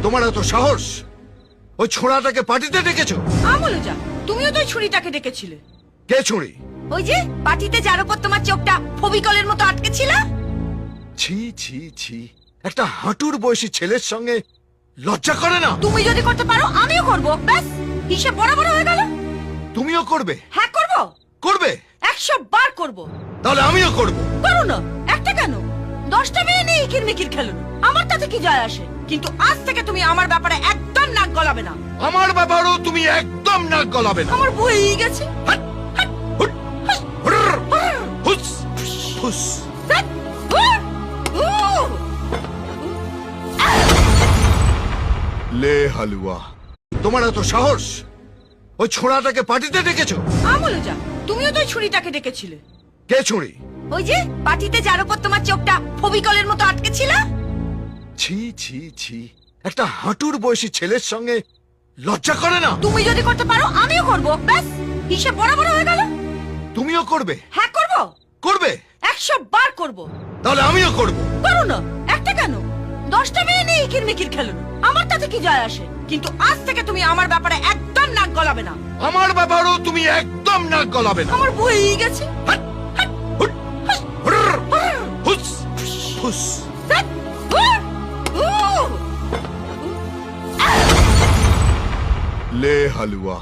তোমার এত সাহস? ওই ছোড়াটাকে পার্টিতে ডেকেছো? আমলুজা, তুমিও তো ওই ছুরিটাকে ডেকেছিলে। কে ছুরি? ওই যে পার্টিতে যার উপর তোমার চোখটা ফবিকলের মতো আটকে ছিল। ছি ছি ছি, একটা হাঁটুর বয়সী ছেলের সঙ্গে লজ্জা করে না? তুমি যদি করতে পারো আমিও করব, ব্যাস হিসেব বরাবর হয়ে গেল। তুমিও করবে? হ্যাঁ করব, করবে? 100 বার করব। তাহলে আমিও করব। করো না, একটা কেন 10টা মেয়ে নিয়ে ইকির মিকির খেলো না, আমার তাতে কি যায় আসে। কিন্তু আজ থেকে তুমি আমার ব্যাপারে একদম নাক গলাবে না। আমার ব্যাপারেও তুমি একদম নাক গলাবে না। আমার বই গেছে। হাট, হুট, হুরর, হুস, হুস। ধ্যাৎ, হুর, হু। লে হালুয়া, তোমার এত সাহস? ওই ছোড়াটাকে পার্টিতে ডেকেছো? আমলুজা, তুমিও তো ওই ছুরিটাকে ডেকেছিলে। কে ছুরি? ওই যে পার্টিতে যার উপর তোমার চোখটা ফবিকলের মতো আটকে ছিল। ছি ছি ছি, একটা হাঁটুর বয়সী ছেলের সঙ্গে লজ্জা করে না? তুমি যদি করতে পারো আমিও করব, ব্যাস হিসেব বরাবর হয়ে গেল। তুমিও করবে? হ্যাঁ করব, করবে? 100 বার করব। তাহলে আমিও করব। করো না, একটা কেন 10টা মেয়ে নিয়ে ইকির মিকির খেলো না, আমার তাতে কি যায় আসে। কিন্তু আজ থেকে তুমি আমার ব্যাপারে একদম নাক গলাবে না। আমার ব্যাপারেও তুমি একদম নাক গলাবে না। আমার বই গেছে। হাট, হুট, হুরর, হুস, হুস। ধ্যাৎ, হুর, হু। লে হালুয়া।